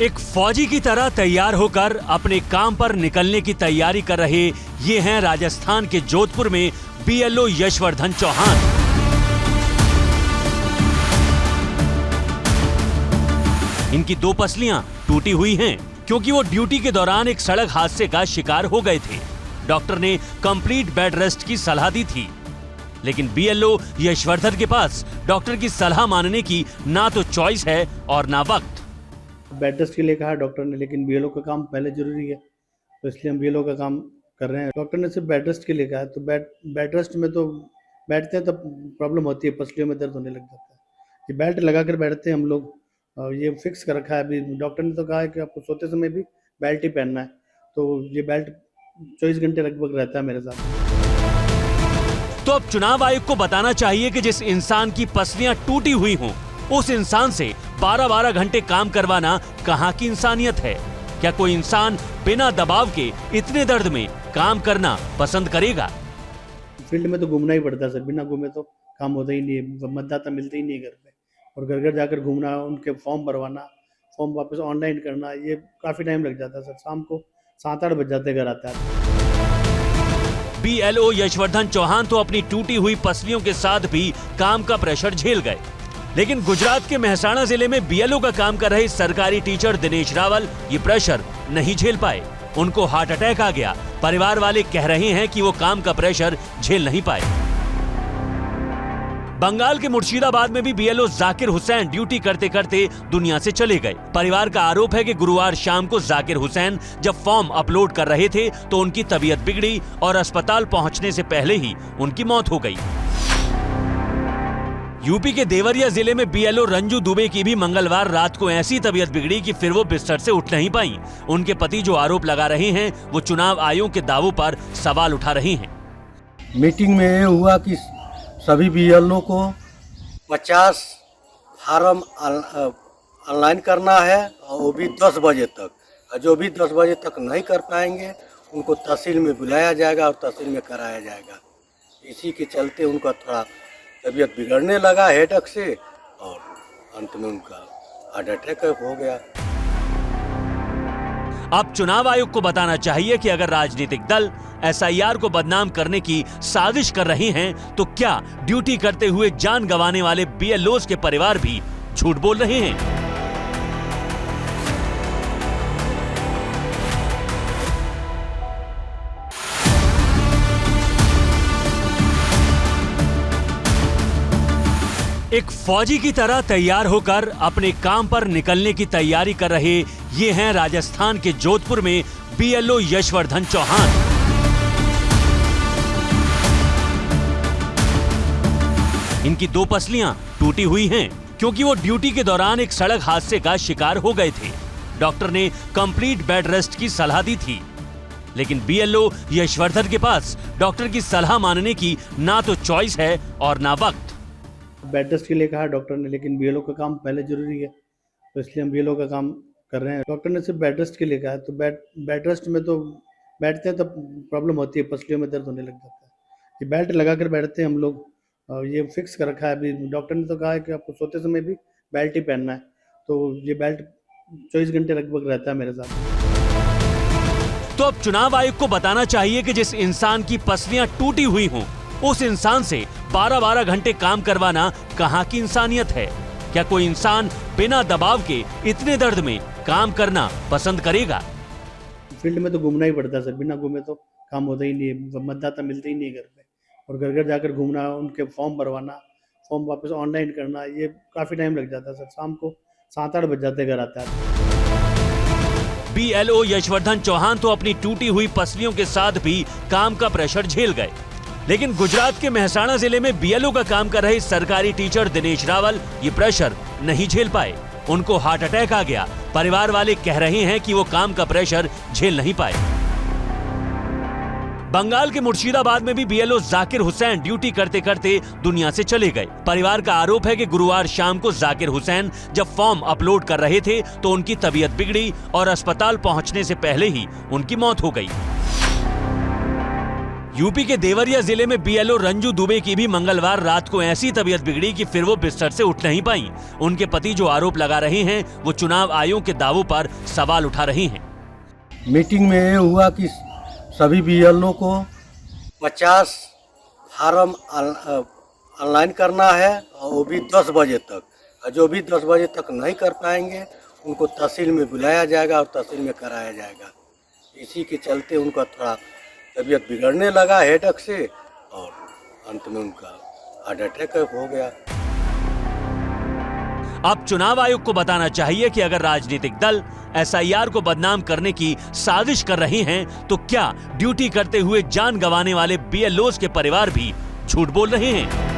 एक फौजी की तरह तैयार होकर अपने काम पर निकलने की तैयारी कर रहे ये हैं राजस्थान के जोधपुर में बीएलओ यशवर्धन चौहान। इनकी दो पसलियां टूटी हुई हैं क्योंकि वो ड्यूटी के दौरान एक सड़क हादसे का शिकार हो गए थे। डॉक्टर ने कंप्लीट बेड रेस्ट की सलाह दी थी, लेकिन बीएलओ यशवर्धन के पास डॉक्टर की सलाह मानने की ना तो चॉइस है और ना वक्त। बेड रेस्ट के लिए कहा डॉक्टर ने, लेकिन बीएलओ का काम पहले जरूरी है, तो इसलिए हम बीएलओ का काम कर रहे हैं। डॉक्टर ने सिर्फ बेड रेस्ट के लिए कहा है, तो बेड रेस्ट में तो बैठते हैं तब प्रॉब्लम होती है, पसलियों में दर्द होने लग जाता है। ये बेल्ट लगा कर बैठते हैं हम लोग, ये फिक्स कर रखा है। अभी डॉक्टर ने तो कहा है कि आपको सोते समय भी बेल्ट ही पहनना है, तो ये बेल्ट 24 घंटे लगभग रहता है मेरे साथ। तो अब चुनाव आयोग को बताना चाहिए कि जिस इंसान की पसलियां टूटी हुई हों, उस इंसान से 12-12 घंटे काम करवाना कहां की इंसानियत है। क्या कोई इंसान बिना दबाव के इतने दर्द में काम करना पसंद करेगा? फील्ड में तो घूमना ही पड़ता है सर, बिना घूमे तो काम होता ही नहीं है, मतदाता मिलते ही नहीं घर पे, और घर घर जाकर घूमना, उनके फॉर्म भरवाना, फॉर्म वापस ऑनलाइन करना, ये काफ़ी टाइम लग जाता है सर। शाम को 7-8 बज जाते घर आता है। बीएलओ यशवर्धन चौहान तो अपनी टूटी हुई पसलियों के साथ भी काम का प्रेशर झेल गए, लेकिन गुजरात के मेहसाणा जिले में बीएलओ का काम कर रहे सरकारी टीचर दिनेश रावल ये प्रेशर नहीं झेल पाए। उनको हार्ट अटैक आ गया। परिवार वाले कह रहे हैं कि वो काम का प्रेशर झेल नहीं पाए। बंगाल के मुर्शिदाबाद में भी बीएलओ जाकिर हुसैन ड्यूटी करते करते दुनिया से चले गए। परिवार का आरोप है कि गुरुवार शाम को जाकिर हुसैन जब फॉर्म अपलोड कर रहे थे तो उनकी तबीयत बिगड़ी और अस्पताल पहुंचने से पहले ही उनकी मौत हो गई। यूपी के देवरिया जिले में बीएलओ रंजू दुबे की भी मंगलवार रात को ऐसी तबीयत बिगड़ी कि फिर वो बिस्तर से उठ नहीं पाई। उनके पति जो आरोप लगा रहे हैं वो चुनाव आयोग के दावों पर सवाल उठा रहे हैं। मीटिंग में ये हुआ कि सभी बीएलओ को 50 फार्म ऑनलाइन करना है, और वो भी 10 बजे तक। जो भी 10 बजे तक नहीं कर पाएंगे उनको तहसील में बुलाया जाएगा और तहसील में कराया जाएगा। इसी के चलते उनका थोड़ा तबीयत बिगड़ने लगा हेडेक से, और अंत में उनका हार्ट अटैक हो गया। अब चुनाव आयोग को बताना चाहिए कि अगर राजनीतिक दल एसआईआर को बदनाम करने की साजिश कर रहे हैं तो क्या ड्यूटी करते हुए जान गंवाने वाले बीएलओज के परिवार भी झूठ बोल रहे हैं? एक फौजी की तरह तैयार होकर अपने काम पर निकलने की तैयारी कर रहे ये हैं राजस्थान के जोधपुर में बीएलओ यशवर्धन चौहान। इनकी दो पसलियां टूटी हुई हैं क्योंकि वो ड्यूटी के दौरान एक सड़क हादसे का शिकार हो गए थे। डॉक्टर ने कंप्लीट बेड रेस्ट की सलाह दी थी, लेकिन बीएलओ यशवर्धन के पास डॉक्टर की सलाह मानने की ना तो चॉइस है और ना वक्त। बेड रेस्ट के लिए कहा डॉक्टर ने, लेकिन बीएलओ का काम पहले जरूरी है, तो इसलिए हम बीएलओ का काम कर रहे हैं। डॉक्टर ने सिर्फ बेड रेस्ट के लिए कहा है, तो बेड रेस्ट में तो बैठते हैं तब प्रॉब्लम होती है, पसलियों में दर्द होने लग जाता है। ये बेल्ट लगा कर बैठते हैं हम लोग, ये फिक्स कर रखा है। अभी डॉक्टर ने तो कहा है कि आपको सोते समय भी बेल्ट ही पहनना है, तो ये बेल्ट 24 घंटे लगभग रहता है मेरे साथ। तो अब चुनाव आयोग को बताना चाहिए कि जिस इंसान की पसलियां टूटी हुई हों, उस इंसान से 12-12 घंटे काम करवाना कहां की इंसानियत है। क्या कोई इंसान बिना दबाव के इतने दर्द में काम करना पसंद करेगा? फील्ड में तो घूमना ही पड़ता है सर, बिना घूमे तो काम होता ही नहीं है, मतदाता मिलते ही नहीं घर पे, और घर घर जाकर घूमना, उनके फॉर्म भरवाना, फॉर्म वापस ऑनलाइन करना, ये काफ़ी टाइम लग जाता है सर। शाम को 7-8 बज जाते घर आता है। बीएलओ यशवर्धन चौहान तो अपनी टूटी हुई पसलियों के साथ भी काम का प्रेशर झेल गए, लेकिन गुजरात के मेहसाणा जिले में बीएलओ का काम कर रहे सरकारी टीचर दिनेश रावल ये प्रेशर नहीं झेल पाए। उनको हार्ट अटैक आ गया। परिवार वाले कह रहे हैं कि वो काम का प्रेशर झेल नहीं पाए। बंगाल के मुर्शिदाबाद में भी बीएलओ जाकिर हुसैन ड्यूटी करते करते दुनिया से चले गए। परिवार का आरोप है कि गुरुवार शाम को जाकिर हुसैन जब फॉर्म अपलोड कर रहे थे तो उनकी तबीयत बिगड़ी और अस्पताल पहुंचने से पहले ही उनकी मौत हो गई। यूपी के देवरिया जिले में बीएलओ रंजू दुबे की भी मंगलवार रात को ऐसी तबीयत बिगड़ी कि फिर वो बिस्तर से उठ नहीं पाई। उनके पति जो आरोप लगा रहे हैं वो चुनाव आयोग के दावों पर सवाल उठा रहे हैं। मीटिंग में ये हुआ कि सभी बीएलओ को 50 फार्म ऑनलाइन करना है और वो भी 10 बजे तक। और जो भी 10 बजे तक नहीं कर पाएंगे उनको तहसील में बुलाया जाएगा और तहसील में कराया जाएगा। इसी के चलते उनका थोड़ा तबीयत बिगड़ने लगा हेडेक से और अंत में उनका हार्ट अटैक हो गया। अब चुनाव आयोग को बताना चाहिए कि अगर राजनीतिक दल एसआईआर को बदनाम करने की साजिश कर रहे हैं तो क्या ड्यूटी करते हुए जान गंवाने वाले बीएलओज के परिवार भी झूठ बोल रहे हैं?